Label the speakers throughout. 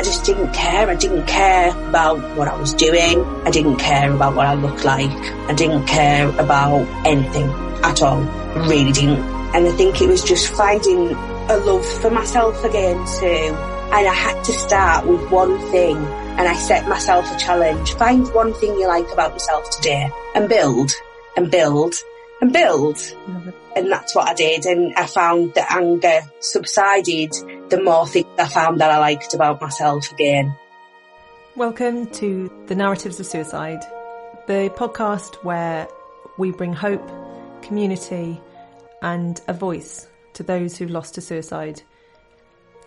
Speaker 1: just didn't care. I didn't care about what I was doing. I didn't care about what I looked like. I didn't care about anything at all. I really didn't. And I think it was just finding a love for myself again too. And I had to start with one thing. And I set myself a challenge. Find one thing you like about yourself today and build and build and build. Mm-hmm. And that's what I did. And I found that anger subsided the more things I found that I liked about myself again.
Speaker 2: Welcome to The Narratives of Suicide, the podcast where we bring hope, community and a voice to those who've lost to suicide.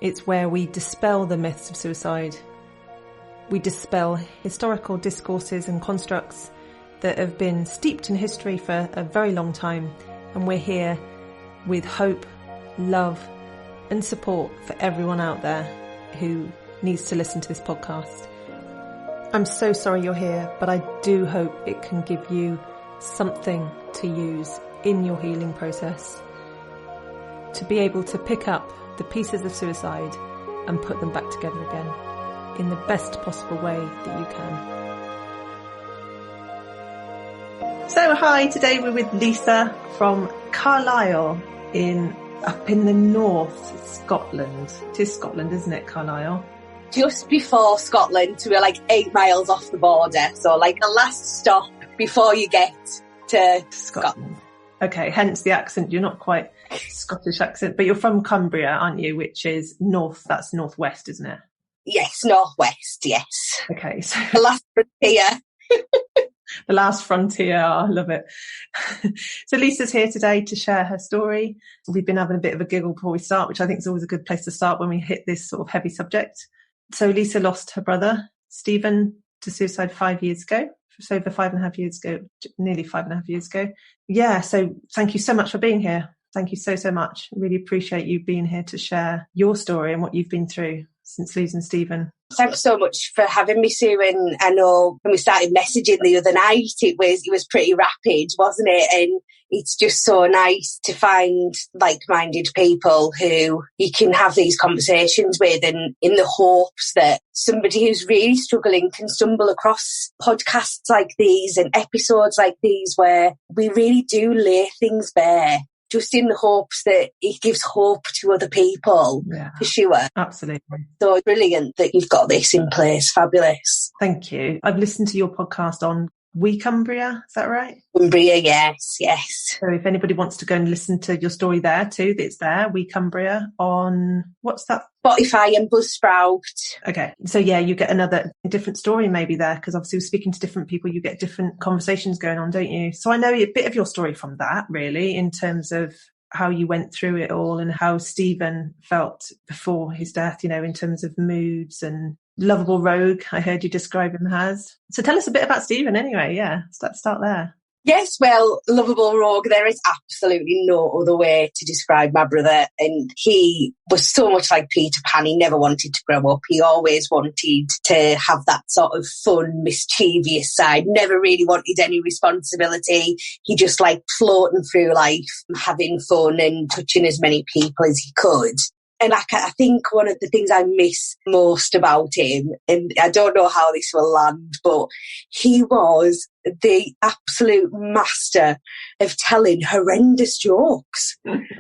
Speaker 2: It's where we dispel the myths of suicide. We dispel historical discourses and constructs that have been steeped in history for a very long time. And we're here with hope, love and support for everyone out there who needs to listen to this podcast. I'm so sorry you're here, but I do hope it can give you something to use in your healing process, to be able to pick up the pieces of suicide and put them back together again in the best possible way that you can. So hi, today we're with Lisa from Carlisle up in the north, Scotland. It is Scotland, isn't it, Carlisle?
Speaker 1: Just before Scotland, so we're like 8 miles off the border. So like the last stop before you get to Scotland.
Speaker 2: Okay, hence the accent. You're not quite Scottish accent, but you're from Cumbria, aren't you? Which is north, that's northwest, isn't it?
Speaker 1: Yes, northwest, yes.
Speaker 2: Okay, so
Speaker 1: the last frontier.
Speaker 2: The last frontier, I love it. So Lisa's here today to share her story. We've been having a bit of a giggle before we start, which I think is always a good place to start when we hit this sort of heavy subject. So Lisa lost her brother, Stephen, to suicide 5 years ago. Just over 5.5 years ago, nearly 5.5 years ago. Yeah, so thank you so much for being here. Thank you so much. Really appreciate you being here to share your story and what you've been through since losing Stephen.
Speaker 1: Thanks so much for having me, Sue. And I know when we started messaging the other night, it was pretty rapid, wasn't it? And it's just so nice to find like-minded people who you can have these conversations with, and in the hopes that somebody who's really struggling can stumble across podcasts like these and episodes like these where we really do lay things bare, just in the hopes that it gives hope to other people, for sure.
Speaker 2: Absolutely.
Speaker 1: So brilliant that you've got this in place. Fabulous.
Speaker 2: Thank you. I've listened to your podcast on Cumbria, is that right?
Speaker 1: Cumbria, yes.
Speaker 2: So if anybody wants to go and listen to your story there too, it's there, Cumbria, on, what's that?
Speaker 1: Spotify and Buzzsprout.
Speaker 2: Okay. So yeah, you get a different story maybe there, because obviously we're speaking to different people, you get different conversations going on, don't you? So I know a bit of your story from that, really, in terms of how you went through it all and how Stephen felt before his death, in terms of moods and loveable rogue, I heard you describe him as. So tell us a bit about Stephen anyway. Yeah, start there.
Speaker 1: Yes, well, loveable rogue, there is absolutely no other way to describe my brother. And he was so much like Peter Pan. He never wanted to grow up. He always wanted to have that sort of fun, mischievous side, never really wanted any responsibility. He just liked floating through life, having fun and touching as many people as he could. And I think one of the things I miss most about him, and I don't know how this will land, but he was the absolute master of telling horrendous jokes.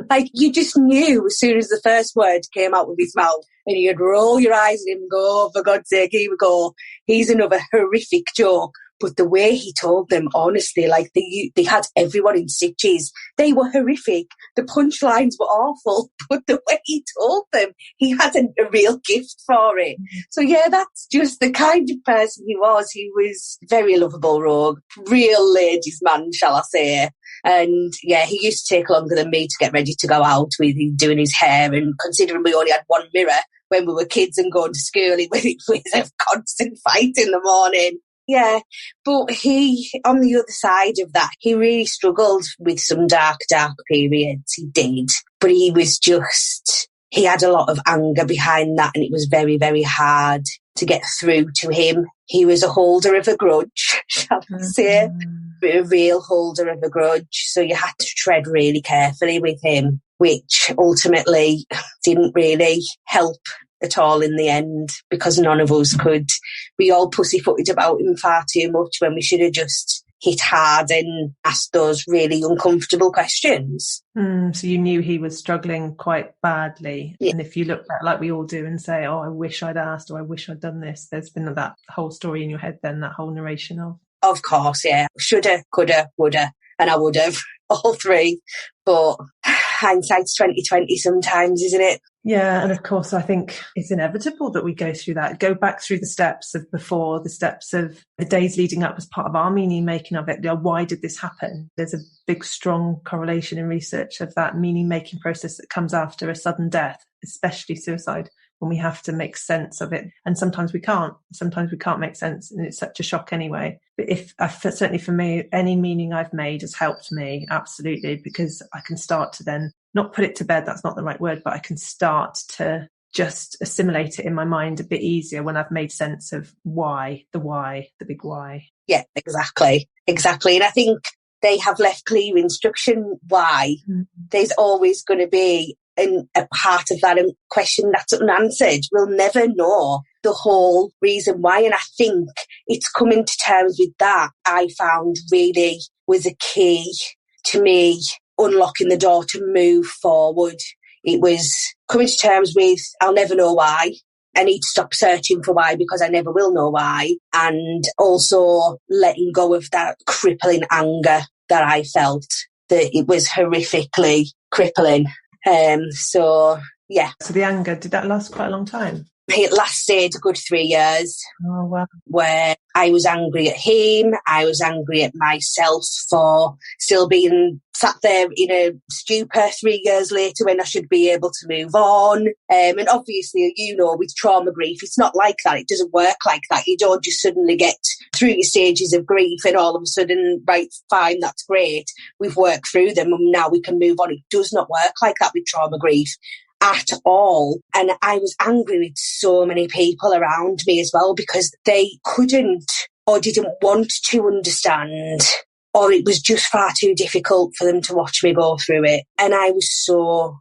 Speaker 1: Like, you just knew as soon as the first word came out of his mouth, and you'd roll your eyes at him and go, oh, for God's sake, here we go. He's another horrific joke. But the way he told them, honestly, like they had everyone in stitches. They were horrific. The punchlines were awful, but the way he told them, he had a real gift for it. So yeah, that's just the kind of person he was. He was very lovable rogue, real ladies' man, shall I say. And yeah, he used to take longer than me to get ready to go out with him doing his hair. And considering we only had one mirror when we were kids and going to school, it was a constant fight in the morning. Yeah, but he, on the other side of that, he really struggled with some dark periods. He did. But he had a lot of anger behind that, and it was very, very hard to get through to him. He was a holder of a grudge, shall I say, a real holder of a grudge. So you had to tread really carefully with him, which ultimately didn't really help at all in the end, because none of us could. We all pussyfooted about him far too much when we should have just hit hard and asked those really uncomfortable questions.
Speaker 2: So you knew he was struggling quite badly.
Speaker 1: Yeah.
Speaker 2: And if you look back like we all do and say, oh, I wish I'd asked, or I wish I'd done this, there's been that whole story in your head then, that whole narration
Speaker 1: Of course, yeah. Shoulda, coulda, woulda, and I would have, all three. But hindsight's 20/20 sometimes, isn't it?
Speaker 2: Yeah, and of course, I think it's inevitable that we go through that, go back through the steps of before, the steps of the days leading up as part of our meaning making of it. Why did this happen? There's a big, strong correlation in research of that meaning making process that comes after a sudden death, especially suicide, when we have to make sense of it. And sometimes we can't make sense, and it's such a shock anyway. But certainly for me, any meaning I've made has helped me, absolutely, because I can start to then not put it to bed, that's not the right word, but I can start to just assimilate it in my mind a bit easier when I've made sense of the big why.
Speaker 1: Yeah, exactly. And I think they have left clear instruction why. Mm-hmm. There's always going to be a part of that question that's unanswered. We'll never know the whole reason why. And I think it's coming to terms with that, I found really was a key to me unlocking the door to move forward. It was coming to terms with, I'll never know why. I need to stop searching for why, because I never will know why. And also letting go of that crippling anger that I felt, that it was horrifically crippling. So the
Speaker 2: anger, did that last quite a long time?
Speaker 1: It lasted a good 3 years.
Speaker 2: Oh, wow.
Speaker 1: Where I was angry at him, I was angry at myself for still being sat there in a stupor 3 years later when I should be able to move on. And obviously, with trauma grief, it's not like that. It doesn't work like that. You don't just suddenly get through your stages of grief and all of a sudden, right, fine, that's great. We've worked through them and now we can move on. It does not work like that with trauma grief at all. And I was angry with so many people around me as well, because they couldn't or didn't want to understand, or it was just far too difficult for them to watch me go through it. And I was so,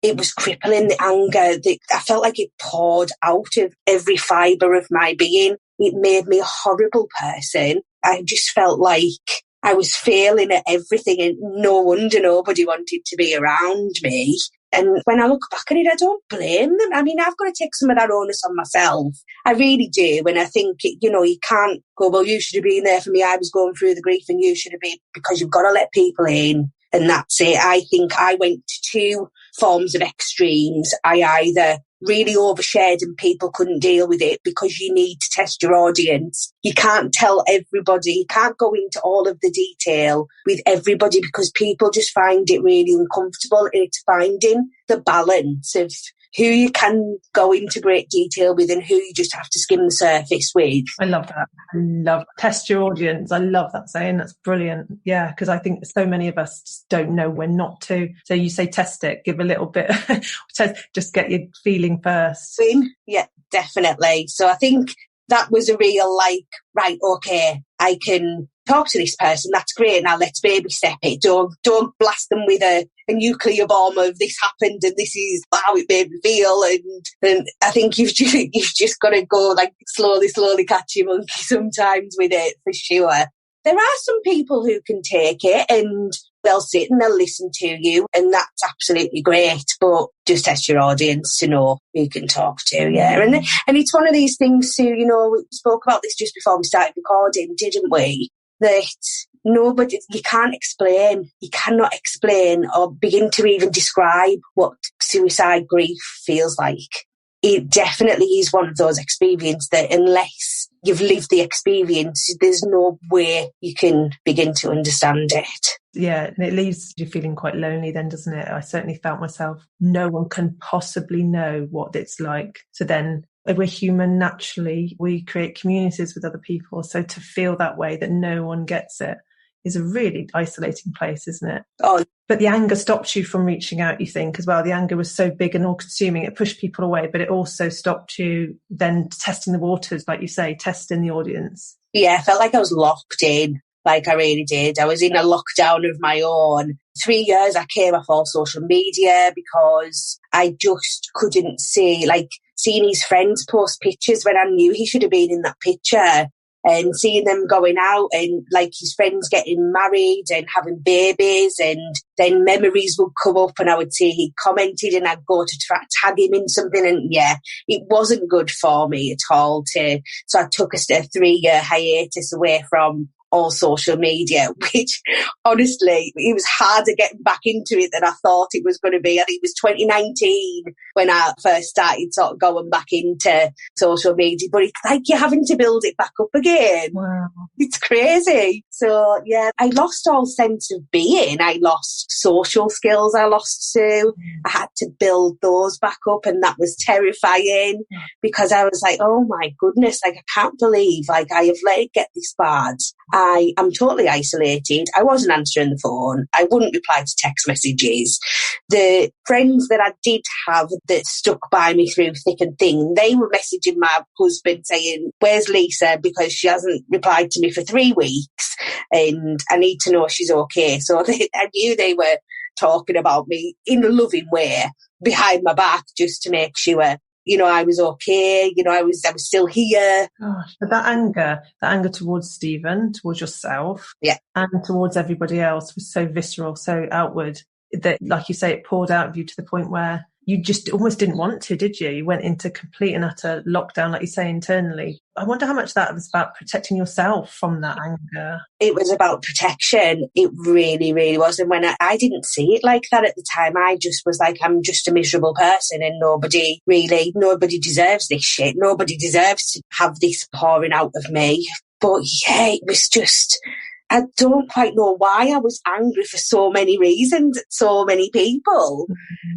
Speaker 1: it was crippling, the anger. I felt like it poured out of every fibre of my being. It made me a horrible person. I just felt like I was failing at everything, and no wonder nobody wanted to be around me. And when I look back at it, I don't blame them. I mean, I've got to take some of that onus on myself. I really do. And I think, you can't go, well, you should have been there for me. I was going through the grief and you should have been, because you've got to let people in. And that's it. I think I went to two forms of extremes. I either really overshared and people couldn't deal with it, because you need to test your audience. You can't tell everybody, you can't go into all of the detail with everybody, because people just find it really uncomfortable. And it's finding the balance of who you can go into great detail with and who you just have to skim the surface with.
Speaker 2: I love that. I love test your audience. I love that saying. That's brilliant. Yeah, because I think so many of us just don't know when not to. So you say test it, give a little bit, just get your feeling first.
Speaker 1: Yeah, definitely. So I think that was a real right, okay, I can talk to this person, that's great, now let's baby step it. Don't blast them with a nuclear bomb of this happened and this is how it made me feel. And I think you've just got to go slowly catch your monkey sometimes with it, for sure. There are some people who can take it and they'll sit and they'll listen to you, and that's absolutely great, but just test your audience to know who you can talk to, yeah. And it's one of these things too, we spoke about this just before we started recording, didn't we? That you cannot explain or begin to even describe what suicide grief feels like. It definitely is one of those experiences that unless you've lived the experience, there's no way you can begin to understand it.
Speaker 2: Yeah, and it leaves you feeling quite lonely then, doesn't it? I certainly felt myself, no one can possibly know what it's like. So then we're human naturally, we create communities with other people. So to feel that way, that no one gets it, is a really isolating place, isn't it?
Speaker 1: Oh.
Speaker 2: But the anger stopped you from reaching out, you think, as well. The anger was so big and all-consuming, it pushed people away, but it also stopped you then testing the waters, like you say, testing the audience.
Speaker 1: Yeah, I felt like I was locked in, like I really did. I was in a lockdown of my own, 3 years I came off all social media because I just couldn't see, like, seeing his friends post pictures when I knew he should have been in that picture, and seeing them going out and, like, his friends getting married and having babies, and then memories would come up and I would see he commented and I'd go to try to tag him in something, and it wasn't good for me at all. So I took a 3-year hiatus away from all social media, which honestly, it was harder getting back into it than I thought it was going to be. I think it was 2019 when I first started sort of going back into social media, but it's like you're having to build it back up again.
Speaker 2: Wow.
Speaker 1: It's crazy. So yeah, I lost all sense of being. I lost social skills. I had to build those back up, and that was terrifying because I was like, oh my goodness, like I can't believe like I have let it get this bad. I am totally isolated. I wasn't answering the phone. I wouldn't reply to text messages. The friends that I did have that stuck by me through thick and thin, they were messaging my husband saying, where's Lisa? Because she hasn't replied to me for 3 weeks and I need to know she's okay. So I knew they were talking about me in a loving way behind my back just to make sure, you know, I was okay, you know, I was still here.
Speaker 2: Gosh, but that anger towards Stephen, towards yourself, and towards everybody else was so visceral, so outward, that, like you say, it poured out of you to the point where you just almost didn't want to, did you? You went into complete and utter lockdown, like you say, internally. I wonder how much that was about protecting yourself from that anger.
Speaker 1: It was about protection. It really, really was. And when I didn't see it like that at the time, I just was like, I'm just a miserable person and nobody deserves this shit. Nobody deserves to have this pouring out of me. But yeah, it was just, I don't quite know why I was angry for so many reasons at so many people.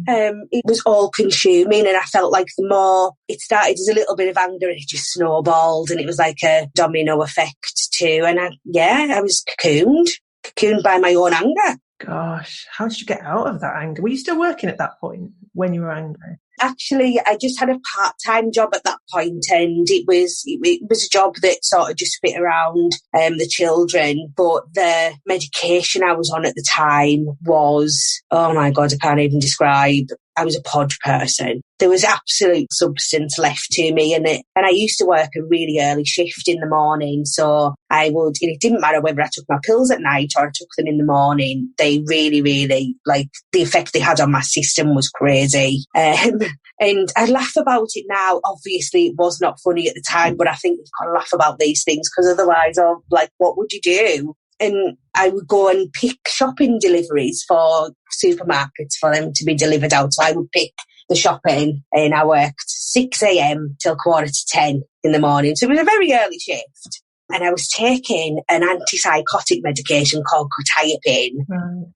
Speaker 1: It was all consuming, and I felt like the more it started as a little bit of anger, it just snowballed, and it was like a domino effect too. And I was cocooned by my own anger.
Speaker 2: Gosh, how did you get out of that anger? Were you still working at that point when you were angry?
Speaker 1: Actually, I just had a part-time job at that point, and it was a job that sort of just fit around the children. But the medication I was on at the time was, oh my God, I can't even describe. I was a pod person. There was absolute substance left to me, and I used to work a really early shift in the morning. So it didn't matter whether I took my pills at night or I took them in the morning. They really, really, like, the effect they had on my system was crazy. And I laugh about it now. Obviously, it was not funny at the time, but I think you've got to laugh about these things because otherwise, what would you do? And I would go and pick shopping deliveries for supermarkets for them to be delivered out. So I would pick the shopping, and I worked 6 a.m. till 9:45 in the morning. So it was a very early shift. And I was taking an antipsychotic medication called quetiapine,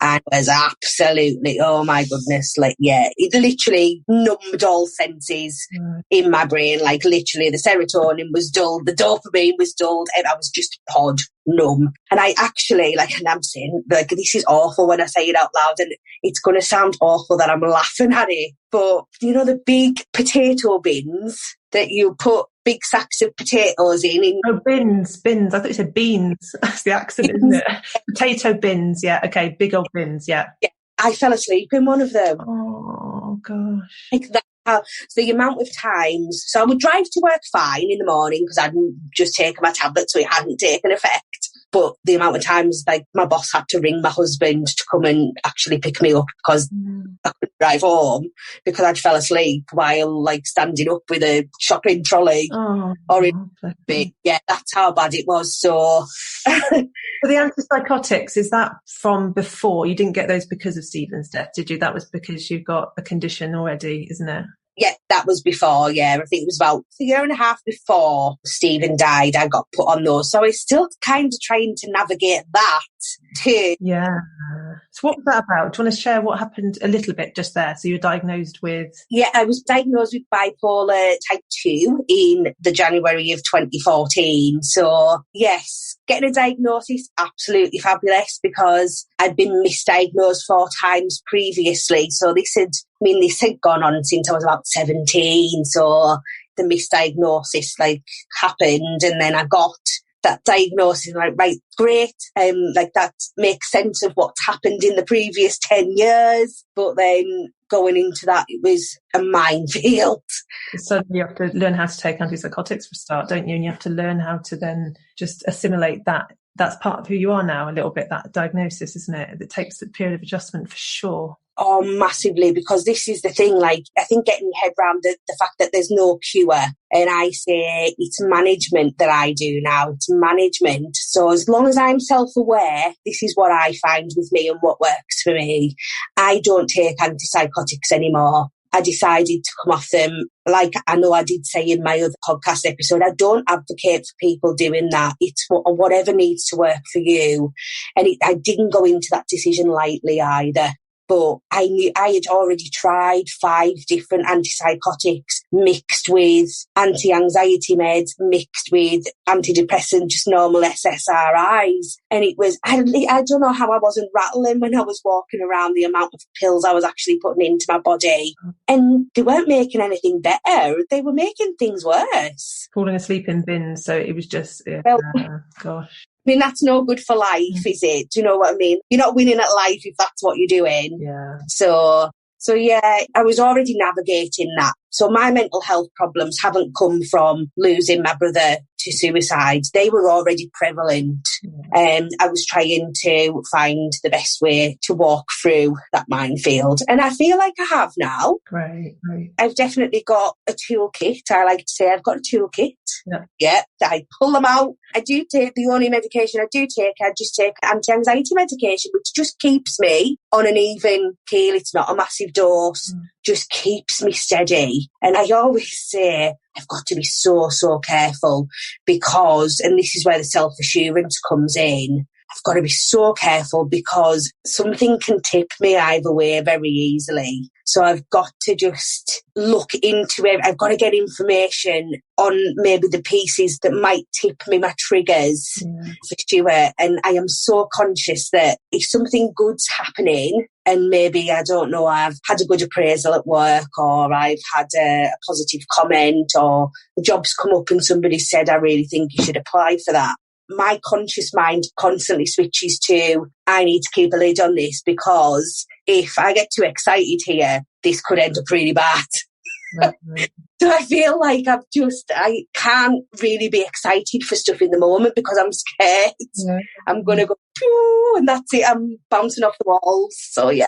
Speaker 1: and was absolutely, oh my goodness, like, yeah, it literally numbed all senses in my brain. Like, literally, the serotonin was dulled, the dopamine was dulled, and I was just pod numb. And I actually, like, and I'm saying, like, this is awful when I say it out loud, and it's going to sound awful that I'm laughing at it, but you know, the big potato bins that you put big sacks of potatoes in.
Speaker 2: Oh, bins. I thought you said beans. That's the accent, isn't it? Potato bins, yeah. Okay, big old bins, yeah.
Speaker 1: I fell asleep in one of them.
Speaker 2: Oh, gosh.
Speaker 1: Like that. So the amount of times, so I would drive to work fine in the morning because I'd just taken my tablet, so it hadn't taken effect. But the amount of times, like, my boss had to ring my husband to come and actually pick me up because I couldn't drive home because I'd fell asleep while, like, standing up with a shopping trolley. Yeah, that's how bad it was. So
Speaker 2: For the antipsychotics, is that from before? You didn't get those because of Stephen's death, did you? That was because you've got a condition already, isn't it?
Speaker 1: Yeah, that was before, yeah. I think it was about a year and a half before Stephen died, I got put on those. So I was still kind of trying to navigate that too.
Speaker 2: Yeah. So what was that about? Do you want to share what happened a little bit just there? So you were diagnosed with...
Speaker 1: Yeah, I was diagnosed with bipolar type 2 in the January of 2014. So yes, getting a diagnosis, absolutely fabulous, because I'd been misdiagnosed 4 times previously. So this had gone on since I was about 17. So the misdiagnosis, like, happened, and then I got that diagnosis, like, right, great, like that makes sense of what's happened in the previous 10 years, but then going into that, it was a minefield.
Speaker 2: So you have to learn how to take antipsychotics for a start, don't you? And you have to learn how to then just assimilate that. That's part of who you are now, a little bit, that diagnosis, isn't it? It takes a period of adjustment for sure.
Speaker 1: Oh, massively, because this is the thing, like, I think getting your head around the fact that there's no cure. And I say it's management that I do now. It's management. So as long as I'm self-aware, this is what I find with me and what works for me. I don't take antipsychotics anymore. I decided to come off them. Like I know I did say in my other podcast episode, I don't advocate for people doing that. It's whatever needs to work for you. And I didn't go into that decision lightly either. But I knew I had already tried 5 different antipsychotics mixed with anti-anxiety meds, mixed with antidepressant, just normal SSRIs. And it was, I don't know how I wasn't rattling when I was walking around, the amount of pills I was actually putting into my body. And they weren't making anything better. They were making things worse.
Speaker 2: Falling asleep in bins. So it was just, gosh.
Speaker 1: I mean, that's no good for life, is it? Do you know what I mean? You're not winning at life if that's what you're doing.
Speaker 2: Yeah.
Speaker 1: So yeah, I was already navigating that. So my mental health problems haven't come from losing my brother to suicide. They were already prevalent. And I was trying to find the best way to walk through that minefield. And I feel like I have now.
Speaker 2: Right.
Speaker 1: I've definitely got a toolkit. I like to say I've got a toolkit. Yeah, I pull them out. I do take the only medication I just take anti-anxiety medication, which just keeps me on an even keel. It's not a massive dose, just keeps me steady. And I always say I've got to be so careful because, and this is where the self-assurance comes in, I've got to be so careful because something can tip me either way very easily. So I've got to just look into it. I've got to get information on maybe the pieces that might tip me my triggers for sure. And I am so conscious that if something good's happening, and maybe, I don't know, I've had a good appraisal at work, or I've had a positive comment, or the job's come up and somebody said, I really think you should apply for that. My conscious mind constantly switches to, I need to keep a lid on this because if I get too excited here, this could end up really bad. Right. So I feel like I can't really be excited for stuff in the moment because I'm scared. Yeah. I'm going to go, and that's it. I'm bouncing off the walls. So yeah.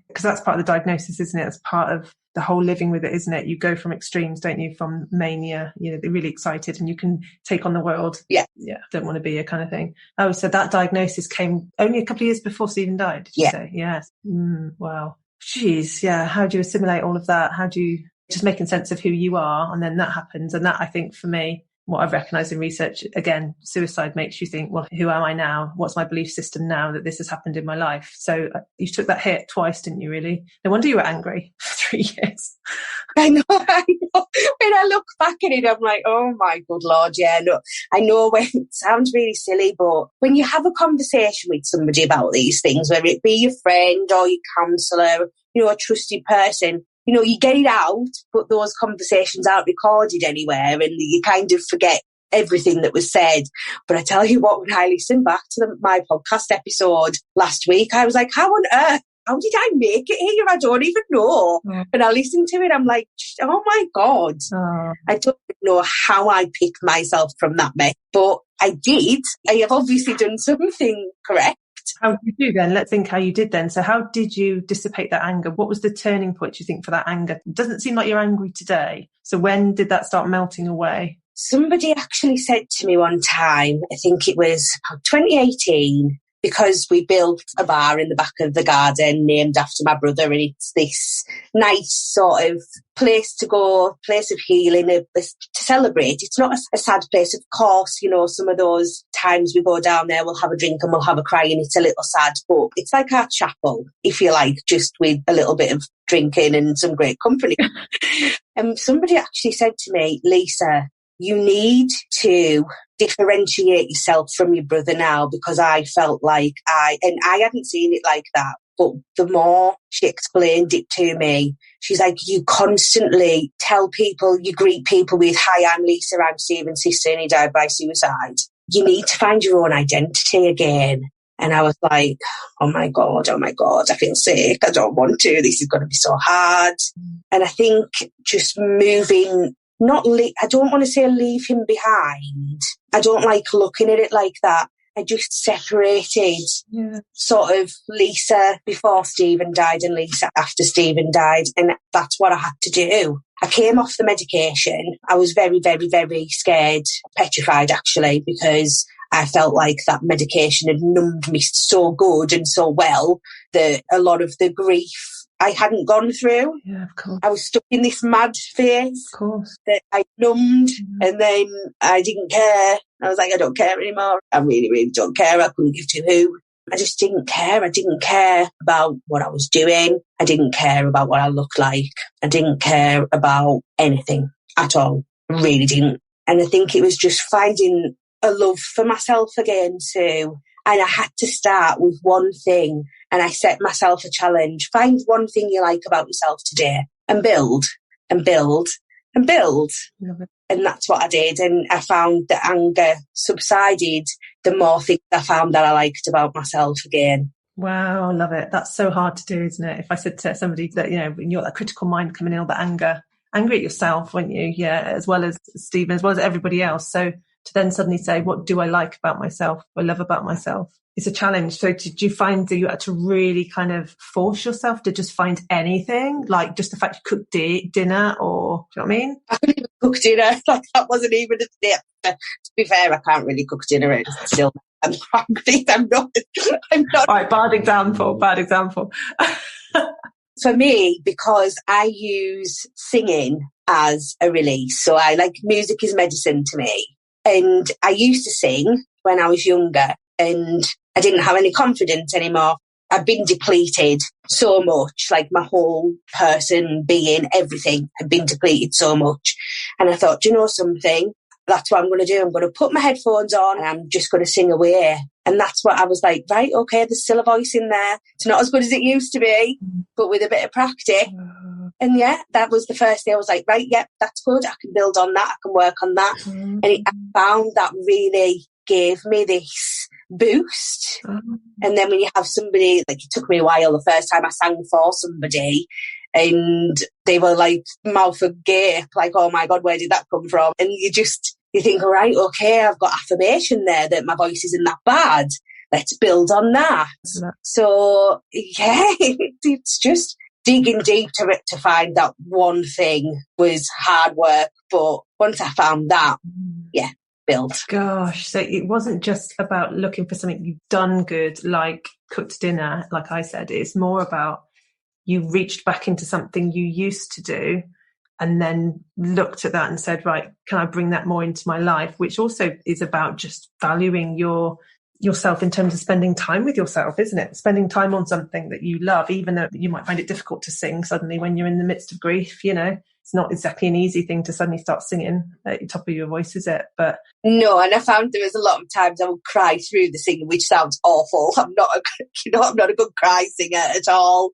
Speaker 2: Because that's part of the diagnosis, isn't it? It's part of the whole living with it, isn't it? You go from extremes, don't you? From mania, they're really excited and you can take on the world.
Speaker 1: Yeah.
Speaker 2: Don't want to be a kind of thing. Oh, so that diagnosis came only a couple of years before Stephen died, did you say? Yes. Wow. Jeez, yeah. How do you assimilate all of that? How do you just making sense of who you are? And then that happens. And that, I think, for me, what I've recognised in research, again, suicide makes you think, well, who am I now? What's my belief system now that this has happened in my life? So you took that hit twice, didn't you, really? No wonder you were angry for 3 years.
Speaker 1: I know. When I look back at it, I'm like, oh my good Lord, yeah. No, I know when it sounds really silly, but when you have a conversation with somebody about these things, whether it be your friend or your counsellor, a trusted person, you get it out, but those conversations aren't recorded anywhere and you kind of forget everything that was said. But I tell you what, when I listened back to my podcast episode last week, I was like, how on earth? How did I make it here? I don't even know. And I listened to it, I'm like, oh my God. I don't know how I picked myself from that mess, but I did. I have obviously done something correct.
Speaker 2: How did you then? Let's think how you did then. So how did you dissipate that anger? What was the turning point, do you think, for that anger? It doesn't seem like you're angry today. So when did that start melting away?
Speaker 1: Somebody actually said to me one time, I think it was 2018, because we built a bar in the back of the garden named after my brother, and it's this nice sort of place to go, place of healing, to celebrate. It's not a sad place. Of course, some of those times we go down there, we'll have a drink and we'll have a cry and it's a little sad, but it's like our chapel, if you like, just with a little bit of drinking and some great company. And somebody actually said to me, Lisa, you need to differentiate yourself from your brother now, because I felt like I hadn't seen it like that. But the more she explained it to me, she's like, you constantly tell people, you greet people with, hi, I'm Lisa, I'm Stephen's sister, and he died by suicide. you need to find your own identity again. And I was like, oh my God, I feel sick. I don't want to. This is going to be so hard. And I think just moving, I don't want to say leave him behind. I don't like looking at it like that. I just separated sort of Lisa before Stephen died and Lisa after Stephen died. And that's what I had to do. I came off the medication. I was very, very, very scared, petrified actually, because I felt like that medication had numbed me so good and so well that a lot of the grief I hadn't gone through.
Speaker 2: Yeah, of course.
Speaker 1: I was stuck in this mad phase
Speaker 2: of course.
Speaker 1: that I numbed and then I didn't care. I was like, I don't care anymore. I really, really don't care. I couldn't give two hoots. I just didn't care. I didn't care about what I was doing. I didn't care about what I looked like. I didn't care about anything at all. I really didn't. And I think it was just finding a love for myself again too. And I had to start with one thing. And I set myself a challenge. Find one thing you like about yourself today and build and build and build.
Speaker 2: Love it.
Speaker 1: And that's what I did. And I found the anger subsided the more things I found that I liked about myself again.
Speaker 2: Wow, I love it. That's so hard to do, isn't it? If I said to somebody that, when you're that critical mind coming in, all that anger at yourself, weren't you? Yeah, as well as Stephen, as well as everybody else. So to then suddenly say, what do I like about myself? What I love about myself? It's a challenge. So did you find that you had to really kind of force yourself to just find anything? Like just the fact you cooked dinner or, do you know what I mean?
Speaker 1: I couldn't even cook dinner. Like that wasn't even a step. To be fair, I can't really cook dinner. It's still, I'm hungry. I'm not.
Speaker 2: All right, bad example.
Speaker 1: For me, because I use singing as a release. So music is medicine to me. And I used to sing when I was younger and I didn't have any confidence anymore. I'd been depleted so much, like my whole person, being, everything had been depleted so much. And I thought, do you know something? That's what I'm going to do. I'm going to put my headphones on and I'm just going to sing away. And that's what I was like, right, okay, there's still a voice in there. It's not as good as it used to be, but with a bit of practice. And yeah, that was the first day I was like, right, yeah, that's good. I can build on that. I can work on that. And I found that really gave me this boost. And then when you have somebody, like it took me a while the first time I sang for somebody and they were like mouth agape, like, oh my God, where did that come from? And you think, all right, okay, I've got affirmation there that my voice isn't that bad. Let's build on that. So yeah, it's just digging deep to find that one thing was hard work. But once I found that, yeah, build.
Speaker 2: Gosh, so it wasn't just about looking for something you've done good, like cooked dinner, like I said. It's more about you reached back into something you used to do and then looked at that and said, right, can I bring that more into my life? Which also is about just valuing yourself in terms of spending time with yourself, isn't it? Spending time on something that you love, even though you might find it difficult to sing suddenly when you're in the midst of grief, It's not exactly an easy thing to suddenly start singing at the top of your voice, is it? But
Speaker 1: no, and I found there was a lot of times I would cry through the singing, which sounds awful. I'm not a good cry singer at all.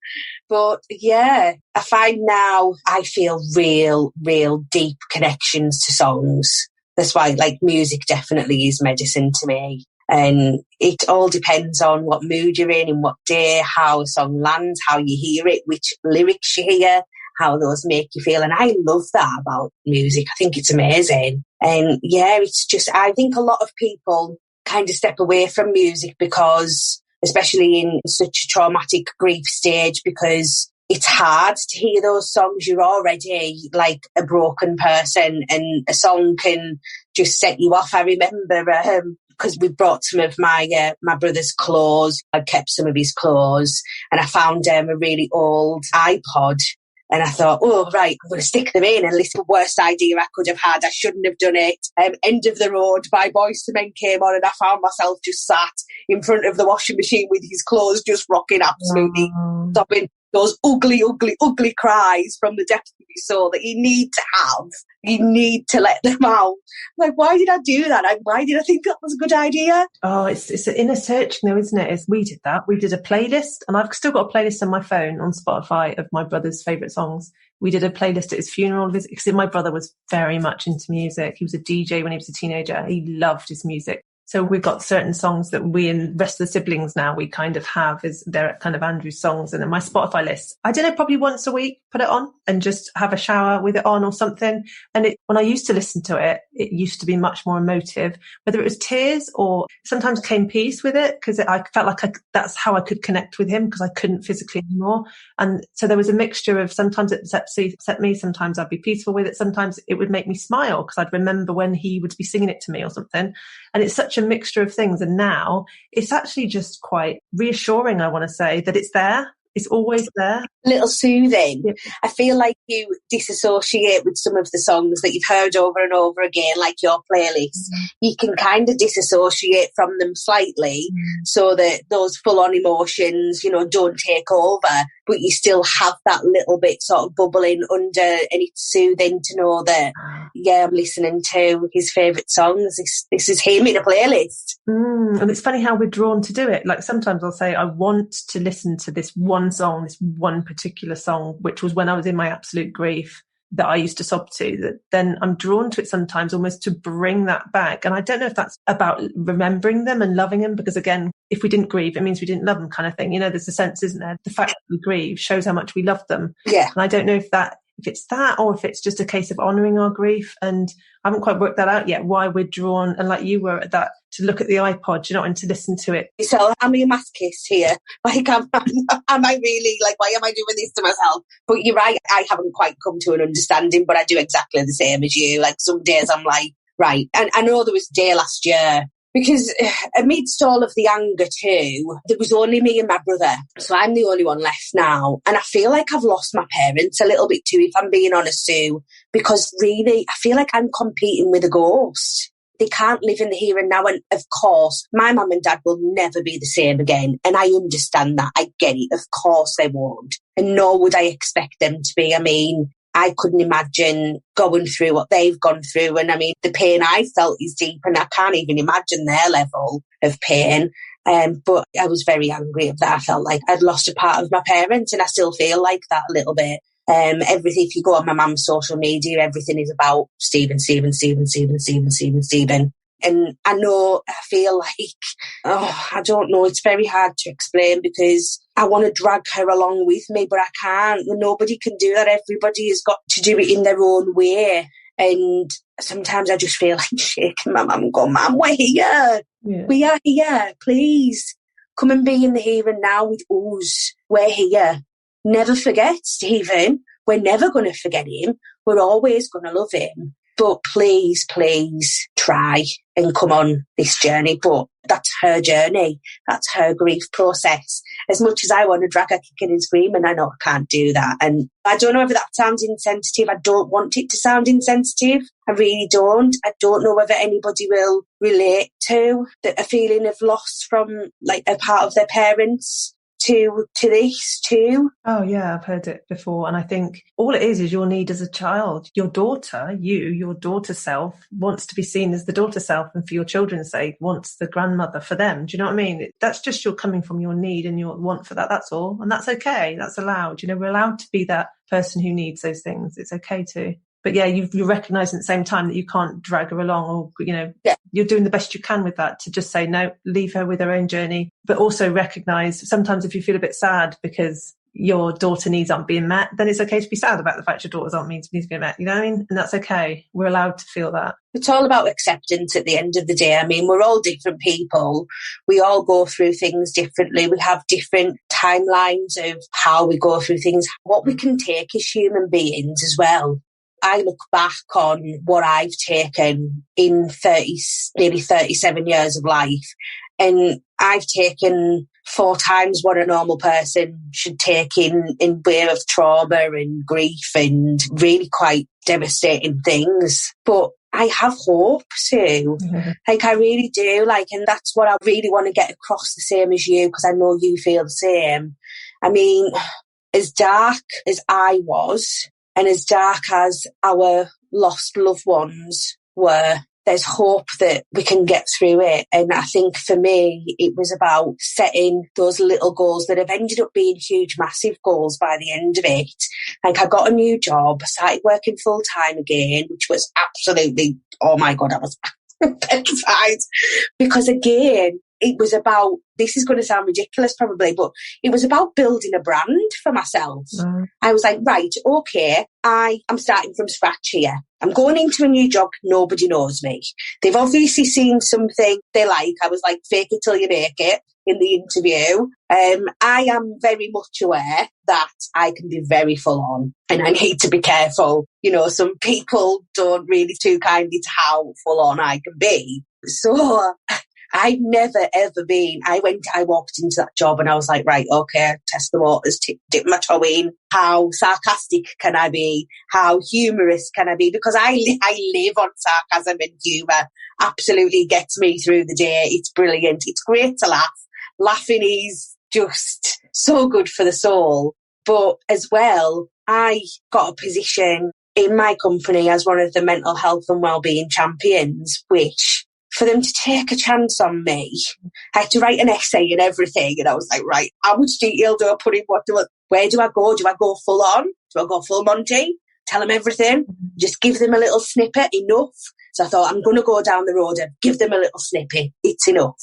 Speaker 1: But yeah, I find now I feel real deep connections to songs. That's why music definitely is medicine to me. And it all depends on what mood you're in what day, how a song lands, how you hear it, which lyrics you hear, how those make you feel. And I love that about music. I think it's amazing. And yeah, it's just, I think a lot of people kind of step away from music because, especially in such a traumatic grief stage, because it's hard to hear those songs. You're already like a broken person and a song can just set you off. I remember, because we brought some of my brother's clothes. I kept some of his clothes and I found a really old iPod. And I thought, oh, right, I'm going to stick them in and listen. Worst idea I could have had. I shouldn't have done it. End of the Road by Boyz II Men came on and I found myself just sat in front of the washing machine with his clothes just rocking absolutely, stopping those ugly cries from the depths of your soul that you need to have. You need to let them out. Like, why did I do that? Why did I think that was a good idea?
Speaker 2: Oh, it's an inner searching though, isn't it? We did that. We did a playlist and I've still got a playlist on my phone on Spotify of my brother's favourite songs. We did a playlist at his funeral visit because my brother was very much into music. He was a DJ when he was a teenager. He loved his music. So we've got certain songs that we and the rest of the siblings now, we kind of have is they're kind of Andrew's songs. And in my Spotify list, I don't know, probably once a week, put it on and just have a shower with it on or something. And when I used to listen to it, it used to be much more emotive, whether it was tears or sometimes came peace with it, because I felt like that's how I could connect with him because I couldn't physically anymore. And so there was a mixture of sometimes it upset me, sometimes I'd be peaceful with it, sometimes it would make me smile because I'd remember when he would be singing it to me or something. And it's such a mixture of things. And now it's actually just quite reassuring, I want to say, that it's there. It's always there.
Speaker 1: A little soothing.
Speaker 2: Yeah.
Speaker 1: I feel like you disassociate with some of the songs that you've heard over and over again, like your playlist. You can kind of disassociate from them slightly so that those full-on emotions, don't take over, but you still have that little bit sort of bubbling under, and it's soothing to know that, I'm listening to his favourite songs. This is him in a playlist.
Speaker 2: And it's funny how we're drawn to do it. Like sometimes I'll say, I want to listen to this one song, this one particular song, which was when I was in my absolute grief that I used to sob to, that then I'm drawn to it sometimes almost to bring that back. And I don't know if that's about remembering them and loving them, because again, if we didn't grieve, it means we didn't love them kind of thing. There's a sense, isn't there? The fact that we grieve shows how much we love them.
Speaker 1: Yeah.
Speaker 2: And I don't know if it's that or if it's just a case of honouring our grief. And I haven't quite worked that out yet, why we're drawn, and like you were at that, to look at the iPod, and to listen to it.
Speaker 1: So am I a masochist here? Like, am I really, like, why am I doing this to myself? But you're right, I haven't quite come to an understanding, but I do exactly the same as you. Like, some days I'm like, right. And I know there was a day last year, because amidst all of the anger too, there was only me and my brother. So I'm the only one left now. And I feel like I've lost my parents a little bit too, if I'm being honest, Sue, because really, I feel like I'm competing with a ghost. They can't live in the here and now. And of course, my mum and dad will never be the same again. And I understand that. I get it. Of course they won't. And nor would I expect them to be. I mean, I couldn't imagine going through what they've gone through. And I mean, the pain I felt is deep, and I can't even imagine their level of pain. But I was very angry at that. I felt like I'd lost a part of my parents, and I still feel like that a little bit. Everything, if you go on my mum's social media, everything is about Stephen. And I feel like, I don't know, it's very hard to explain because I want to drag her along with me, but I can't. Nobody can do that. Everybody has got to do it in their own way. And sometimes I just feel like shaking my mum and going, Mum, we're here. Yeah. We are here. Please come and be in the here and now with us. We're here. Never forget Stephen. We're never going to forget him. We're always going to love him. But please try and come on this journey. But that's her journey. That's her grief process. As much as I want to drag her kicking and screaming, I know I can't do that. And I don't know whether that sounds insensitive. I don't want it to sound insensitive. I really don't. I don't know whether anybody will relate to a feeling of loss from like a part of their parents to this too.
Speaker 2: Oh yeah, I've heard it before. And I think all it is your need as a child. Your daughter, your daughter self wants to be seen as the daughter self, and for your children's sake wants the grandmother for them. Do you know what I mean? That's just you're coming from your need and your want for that. That's all. And that's okay. That's allowed. We're allowed to be that person who needs those things. It's okay to. But yeah, you're recognising at the same time that you can't drag her along, or, you're doing the best you can with that to just say, no, leave her with her own journey. But also recognise sometimes if you feel a bit sad because your daughter needs aren't being met, then it's okay to be sad about the fact your daughters aren't needs being met. You know what I mean? And that's okay. We're allowed to feel that.
Speaker 1: It's all about acceptance at the end of the day. I mean, we're all different people. We all go through things differently. We have different timelines of how we go through things, what we can take as human beings as well. I look back on what I've taken in nearly 37 years of life, and I've taken 4 times what a normal person should take in way of trauma and grief and really quite devastating things. But I have hope too. Mm-hmm. Like, I really do. And that's what I really want to get across, the same as you, because I know you feel the same. I mean, as dark as I was, and as dark as our lost loved ones were, there's hope that we can get through it. And I think for me, it was about setting those little goals that have ended up being huge, massive goals by the end of it. Like, I got a new job, I started working full time again, which was absolutely, oh my God, I was petrified. Because again, it was about, this is going to sound ridiculous probably, but it was about building a brand for myself. I was like, right, okay, I am starting from scratch here. I'm going into a new job, nobody knows me. They've obviously seen something they like. I was like, fake it till you make it in the interview. I am very much aware that I can be very full on and I need to be careful. You know, some people don't really too kindly to how full on I can be. So I've never ever been, I walked into that job and I was like, right, okay, test the waters, dip my toe in. How sarcastic can I be? How humorous can I be? Because I live on sarcasm and humour. Absolutely gets me through the day. It's brilliant. It's great to laugh. Laughing is just so good for the soul. But as well, I got a position in my company as one of the mental health and wellbeing champions, which for them to take a chance on me, I had to write an essay and everything. And I was like, right, how much detail do I put in? Where do I go? Do I go full on? Do I go full Monty? Tell them everything? Just give them a little snippet? Enough? So I thought, I'm going to go down the road and give them a little snippet. It's enough.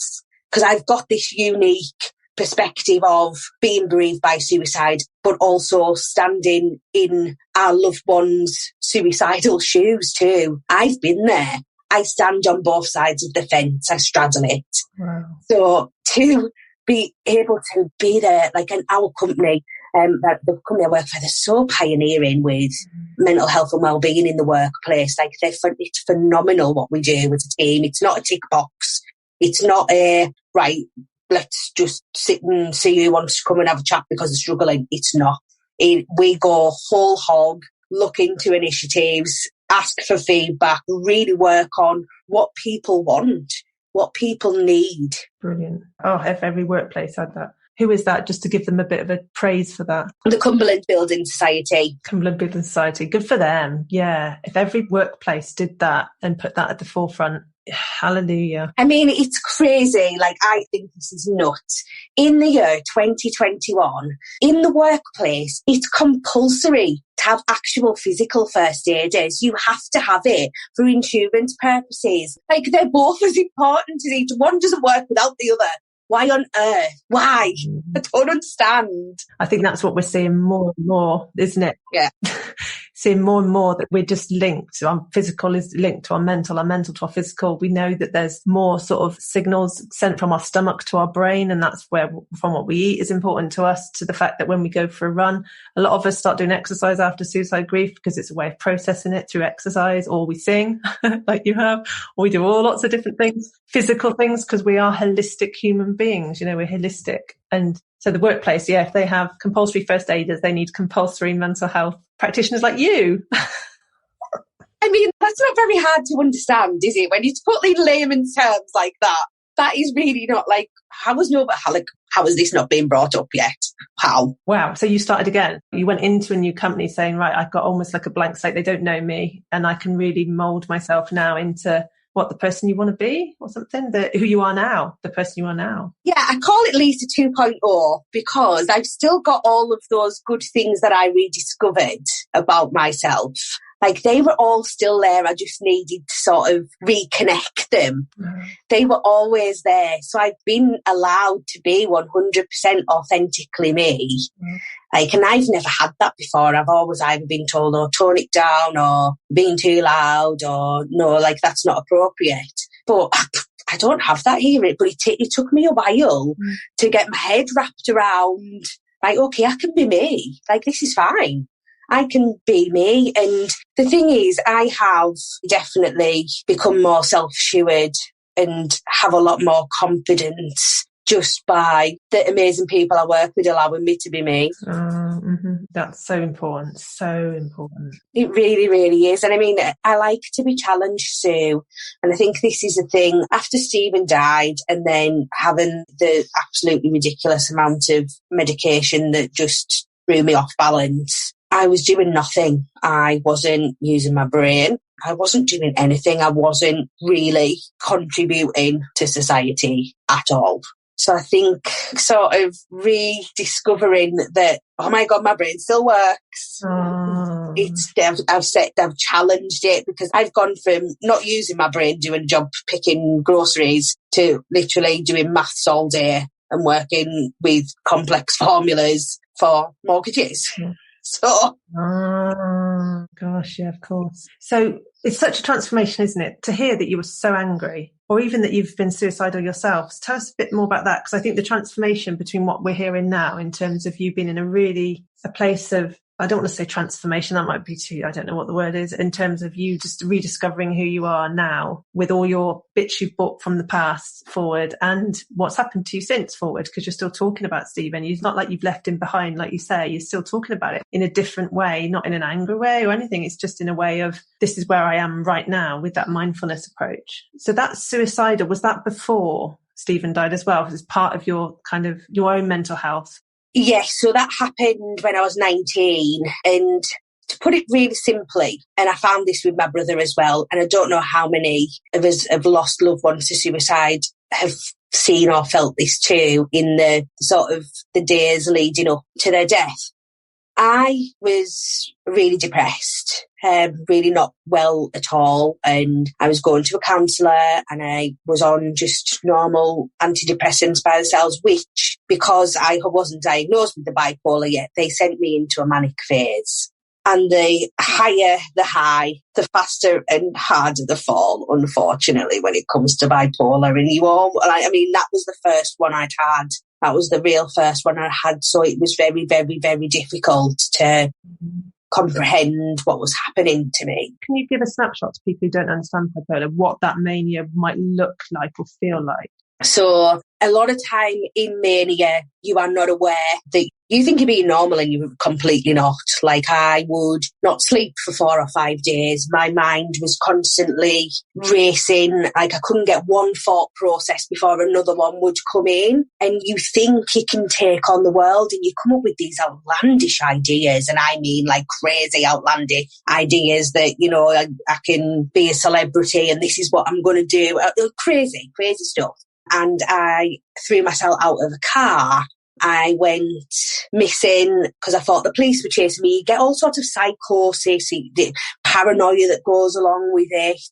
Speaker 1: Because I've got this unique perspective of being bereaved by suicide, but also standing in our loved ones' suicidal shoes too. I've been there. I stand on both sides of the fence. I straddle it. Wow. So to be able to be there, like in our company, that the company I work for, they're so pioneering with mental health and wellbeing in the workplace. Like it's phenomenal what we do as a team. It's not a tick box. It's not a, right, let's just sit and see who wants to come and have a chat because they're struggling. It's not. We go whole hog, look into initiatives, ask for feedback, really work on what people want, what people need.
Speaker 2: Brilliant. Oh, if every workplace had that. Who is that? Just to give them a bit of a praise for that.
Speaker 1: The Cumberland Building Society.
Speaker 2: Cumberland Building Society. Good for them. Yeah. If every workplace did that and put that at the forefront, hallelujah.
Speaker 1: I mean, it's crazy. Like, I think this is nuts. In the year 2021, in the workplace, it's compulsory to have actual physical first aiders. You have to have it for insurance purposes. Like, they're both as important as each one. Doesn't work without the other. Why on earth? Why? I don't understand.
Speaker 2: I think that's what we're seeing more and more, isn't it?
Speaker 1: Yeah.
Speaker 2: Seeing more and more that we're just linked. Our physical is linked to our mental to our physical. We know that there's more sort of signals sent from our stomach to our brain, and that's where from what we eat is important to us, to the fact that when we go for a run, a lot of us start doing exercise after suicide grief because it's a way of processing it through exercise, or we sing like you have, or we do all lots of different things, physical things, because we are holistic human beings. You know, we're holistic. And so the workplace, yeah, if they have compulsory first aiders, they need compulsory mental health practitioners like you.
Speaker 1: I mean, that's not very hard to understand, is it? When you put it in layman's terms like that, that is really not like, how has this not been brought up yet? How?
Speaker 2: Wow. So you started again. You went into a new company saying, right, I've got almost like a blank slate. They don't know me and I can really mold myself now into what, the person you want to be or something, who you are now, the person you are now.
Speaker 1: Yeah, I call it Lisa 2.0 because I've still got all of those good things that I rediscovered about myself. Like, they were all still there. I just needed to sort of reconnect them. They were always there. So I've been allowed to be 100% authentically me. Like, and I've never had that before. I've always either been told, oh, tone it down, or being too loud, or no, like, that's not appropriate. But I don't have that here. But it took me a while to get my head wrapped around, like, okay, I can be me. Like, this is fine. I can be me. And the thing is, I have definitely become more self-assured and have a lot more confidence just by the amazing people I work with allowing me to be me.
Speaker 2: That's so important. So important.
Speaker 1: It really, really is. And I mean, I like to be challenged, Sue. And I think this is the thing. After Stephen died and then having the absolutely ridiculous amount of medication that just threw me off balance, I was doing nothing. I wasn't using my brain. I wasn't doing anything. I wasn't really contributing to society at all. So I think sort of rediscovering that, oh my God, my brain still works. I've challenged it, because I've gone from not using my brain doing a job picking groceries to literally doing maths all day and working with complex formulas for mortgages. So,
Speaker 2: gosh, yeah, of course. So it's such a transformation, isn't it? To hear that you were so angry, or even that you've been suicidal yourself. Tell us a bit more about that, because I think the transformation between what we're hearing now in terms of you being in a place of, I don't want to say transformation, that might be too, I don't know what the word is, in terms of you just rediscovering who you are now with all your bits you've brought from the past forward and what's happened to you since forward, because you're still talking about Stephen. It's not like you've left him behind, like you say, you're still talking about it in a different way, not in an angry way or anything. It's just in a way of, this is where I am right now, with that mindfulness approach. So that's suicidal. Was that before Stephen died as well? Was it part of your kind of your own mental health?
Speaker 1: Yes, so that happened when I was 19, and to put it really simply, and I found this with my brother as well, and I don't know how many of us have lost loved ones to suicide have seen or felt this too in the sort of the days leading up to their death. I was really depressed, really not well at all, and I was going to a counsellor, and I was on just normal antidepressants by themselves, which, because I wasn't diagnosed with the bipolar yet, they sent me into a manic phase. And the higher the high, the faster and harder the fall, unfortunately, when it comes to bipolar. And that was the first one I'd had. That was the real first one I had. So it was very, very, very difficult to comprehend what was happening to me.
Speaker 2: Can you give a snapshot to people who don't understand bipolar, what that mania might look like or feel like?
Speaker 1: So a lot of time in mania, you are not aware that you think you're being normal and you're completely not. Like, I would not sleep for 4 or 5 days. My mind was constantly racing. Like, I couldn't get one thought process before another one would come in. And you think you can take on the world, and you come up with these outlandish ideas. And I mean, like, crazy outlandish ideas that, you know, I can be a celebrity and this is what I'm going to do. Crazy stuff. And I threw myself out of a car. I went missing because I thought the police were chasing me. You get all sorts of psychosis, the paranoia that goes along with it.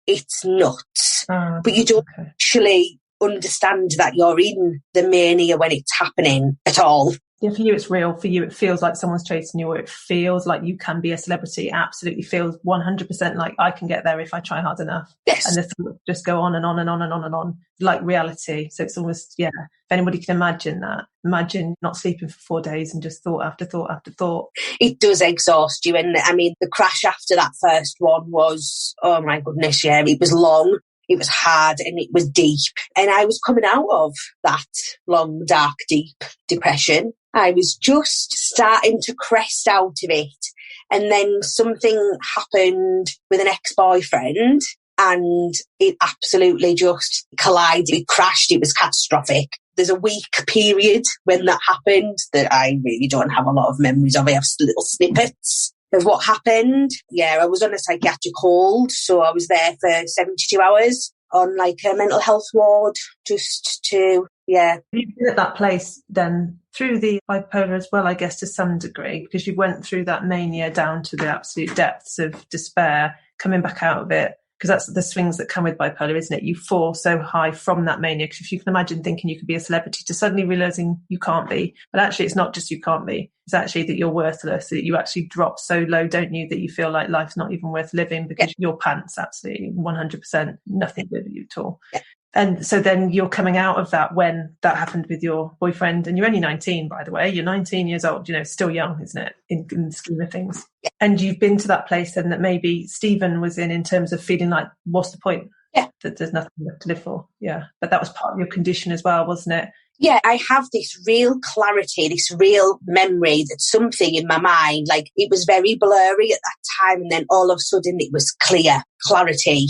Speaker 1: It's nuts. But you don't actually understand that you're in the mania when it's happening at all.
Speaker 2: Yeah, for you it's real. For you it feels like someone's chasing you, or it feels like you can be a celebrity. It absolutely feels 100% like I can get there if I try hard enough.
Speaker 1: Yes.
Speaker 2: And this will just go on and on and on and on and on, like reality. So it's almost, if anybody can imagine that. Imagine not sleeping for 4 days and just thought after thought after thought.
Speaker 1: It does exhaust you. And I mean, the crash after that first one was, oh my goodness, yeah, it was long. It was hard and it was deep. And I was coming out of that long, dark, deep depression. I was just starting to crest out of it. And then something happened with an ex-boyfriend and it absolutely just collided. It crashed. It was catastrophic. There's a week period when that happened that I really don't have a lot of memories of. I have little snippets of what happened. Yeah, I was on a psychiatric hold, so I was there for 72 hours on like a mental health ward just to,
Speaker 2: You've been at that place then through the bipolar as well, I guess, to some degree, because you went through that mania down to the absolute depths of despair, coming back out of it. Because that's the swings that come with bipolar, isn't it? You fall so high from that mania. Because if you can imagine thinking you could be a celebrity to suddenly realising you can't be. But actually, it's not just you can't be. It's actually that you're worthless, that you actually drop so low, don't you, that you feel like life's not even worth living because your pants absolutely 100% nothing with you at all.
Speaker 1: Yeah.
Speaker 2: And so then you're coming out of that when that happened with your boyfriend. And you're only 19, by the way. You're 19 years old, still young, isn't it, in the scheme of things? Yeah. And you've been to that place then that maybe Stephen was in terms of feeling like, what's the point?
Speaker 1: Yeah.
Speaker 2: That there's nothing left to live for. Yeah. But that was part of your condition as well, wasn't it?
Speaker 1: Yeah, I have this real clarity, this real memory that something in my mind, like it was very blurry at that time. And then all of a sudden it was clear, clarity.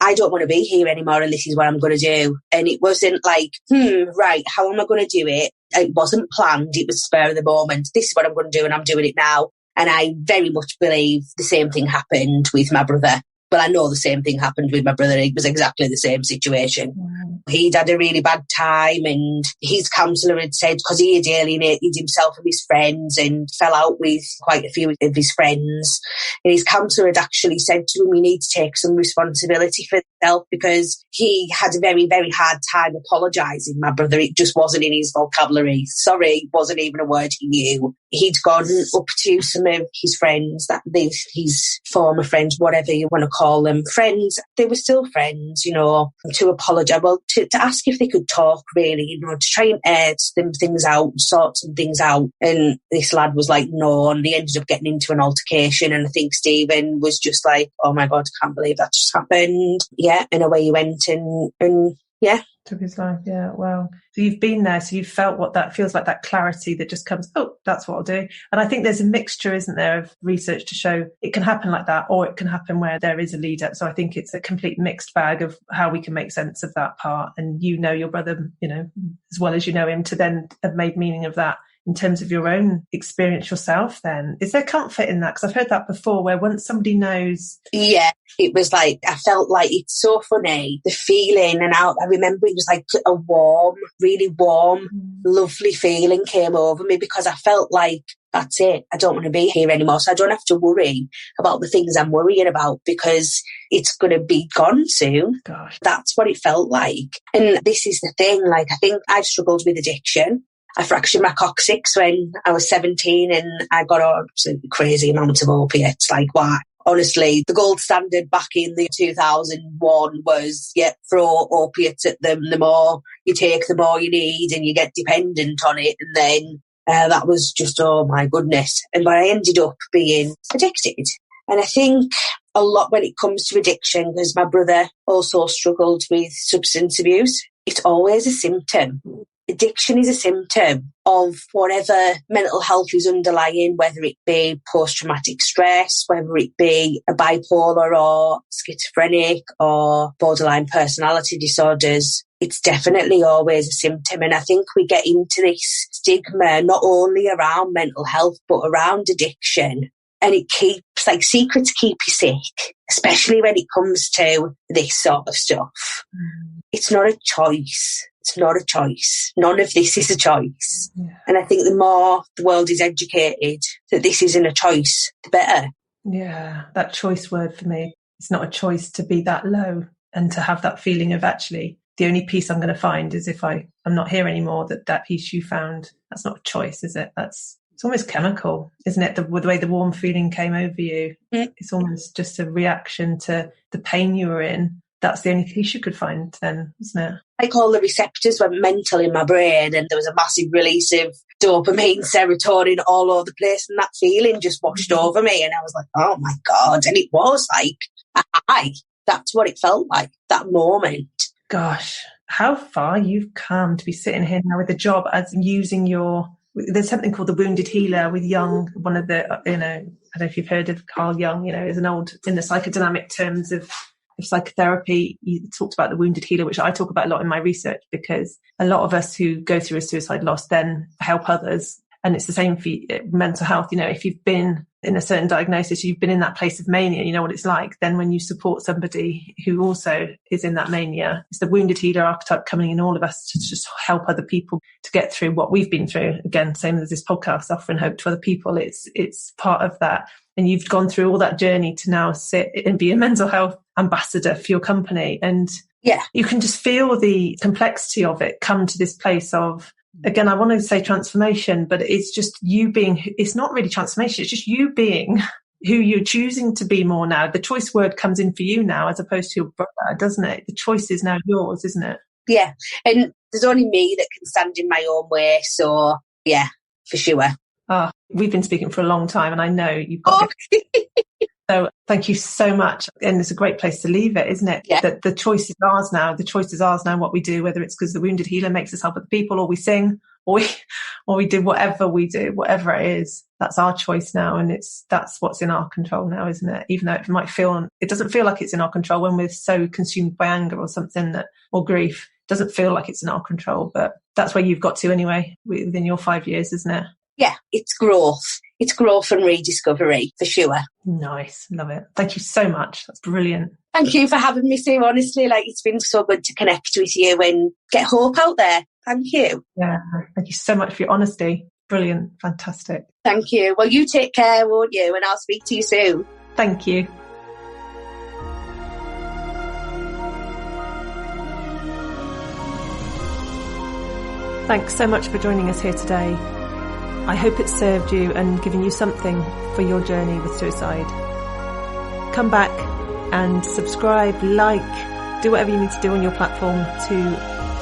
Speaker 1: I don't want to be here anymore and this is what I'm going to do. And it wasn't like, right, how am I going to do it? It wasn't planned. It was spur of the moment. This is what I'm going to do and I'm doing it now. And I very much believe the same thing happened with my brother. Well, I know the same thing happened with my brother. It was exactly the same situation. he'd had a really bad time, and his counsellor had said, because he had alienated himself from his friends and fell out with quite a few of his friends, and his counsellor had actually said to him, you need to take some responsibility for yourself, because he had a very, very hard time apologising, my brother. It just wasn't in his vocabulary. Sorry, wasn't even a word he knew. He'd gone up to some of his friends, his former friends, whatever you want to call them, friends, they were still friends, to apologise, to ask if they could talk, really, to try and air some things out, sort some things out. And this lad was like, no, and they ended up getting into an altercation, and I think Stephen was just like, oh my God, I can't believe that just happened. Yeah, and away he went, and yeah.
Speaker 2: Took his life, yeah, wow. So you've been there, so you've felt what that feels like, that clarity that just comes, oh, that's what I'll do. And I think there's a mixture, isn't there, of research to show it can happen like that, or it can happen where there is a leader. So I think it's a complete mixed bag of how we can make sense of that part. And your brother, as well as you know him, to then have made meaning of that in terms of your own experience yourself then. Is there comfort in that? Because I've heard that before, where once somebody knows...
Speaker 1: Yeah, it was like, I felt like, it's so funny, the feeling, and I remember it was like a warm, really warm, lovely feeling came over me, because I felt like, that's it, I don't want to be here anymore, so I don't have to worry about the things I'm worrying about, because it's going to be gone soon.
Speaker 2: Gosh.
Speaker 1: That's what it felt like. And this is the thing, like, I think I've struggled with addiction. I fractured my coccyx when I was 17, and I got an absolutely crazy amount of opiates. Like, why? Honestly, the gold standard back in the 2001 was, throw opiates at them. The more you take, the more you need, and you get dependent on it. And then that was just, oh my goodness. And I ended up being addicted. And I think a lot when it comes to addiction, because my brother also struggled with substance abuse, it's always a symptom. Addiction is a symptom of whatever mental health is underlying, whether it be post-traumatic stress, whether it be a bipolar or schizophrenic or borderline personality disorders. It's definitely always a symptom. And I think we get into this stigma not only around mental health, but around addiction. And it keeps, like, secrets keep you sick, especially when it comes to this sort of stuff. It's not a choice. It's not a choice. None of this is a choice. Yeah. And I think the more the world is educated that this isn't a choice, the better.
Speaker 2: Yeah, that choice word for me. It's not a choice to be that low and to have that feeling of, actually, the only peace I'm going to find is if I'm not here anymore, that peace you found. That's not a choice, is it? It's almost chemical, isn't it? The way the warm feeling came over you. It's almost just a reaction to the pain you were in. That's the only peace you could find then, isn't it?
Speaker 1: Like, all the receptors went mental in my brain, and there was a massive release of dopamine, serotonin all over the place, and that feeling just washed over me, and I was like, oh my God. And it was like, that's what it felt like, that moment.
Speaker 2: Gosh, how far you've come to be sitting here now with a job as using there's something called the wounded healer with Jung, one of the, I don't know if you've heard of Carl Jung, is an old, in the psychodynamic terms of psychotherapy, you talked about the wounded healer, which I talk about a lot in my research, because a lot of us who go through a suicide loss then help others. And it's the same for mental health. If you've been in a certain diagnosis, you've been in that place of mania, you know what it's like. Then when you support somebody who also is in that mania, it's the wounded healer archetype coming in all of us to just help other people to get through what we've been through. Again, same as this podcast, offering hope to other people. It's part of that. And you've gone through all that journey to now sit and be a mental health ambassador for your company. And you can just feel the complexity of it come to this place of, again, I want to say transformation, but it's just you being, it's not really transformation. It's just you being who you're choosing to be more now. The choice word comes in for you now, as opposed to your brother, doesn't it? The choice is now yours, isn't it?
Speaker 1: Yeah. And there's only me that can stand in my own way. So yeah, for sure.
Speaker 2: We've been speaking for a long time, and I know you've got So thank you so much. And it's a great place to leave it, isn't it?
Speaker 1: Yeah.
Speaker 2: That the choice is ours now. The choice is ours now what we do, whether it's because the wounded healer makes us help other people, or we sing, or we do whatever we do, whatever it is. That's our choice now. And that's what's in our control now, isn't it? Even though it doesn't feel like it's in our control when we're so consumed by anger or something or grief. It doesn't feel like it's in our control, but that's where you've got to anyway, within your 5 years, isn't it?
Speaker 1: Yeah, it's growth. it's growth and rediscovery for sure.
Speaker 2: Nice. Love it. Thank you so much. That's brilliant.
Speaker 1: Thank you for having me, Sue. Honestly, it's been so good to connect with you and get hope out there. Thank you.
Speaker 2: Yeah. Thank you so much for your honesty. Brilliant. Fantastic.
Speaker 1: Thank you. Well, you take care, won't you? And I'll speak to you soon.
Speaker 2: Thank you. Thanks so much for joining us here today. I hope it served you and given you something for your journey with suicide. Come back and subscribe, do whatever you need to do on your platform to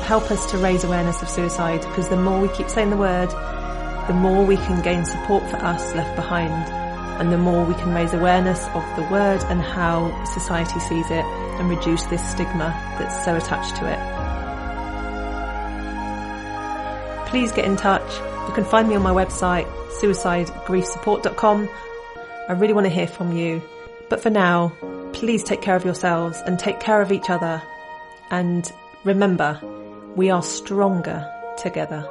Speaker 2: help us to raise awareness of suicide, because the more we keep saying the word, the more we can gain support for us left behind, and the more we can raise awareness of the word and how society sees it and reduce this stigma that's so attached to it. Please get in touch. You can find me on my website, suicidegriefsupport.com. I really want to hear from you. But for now, please take care of yourselves and take care of each other. And remember, we are stronger together.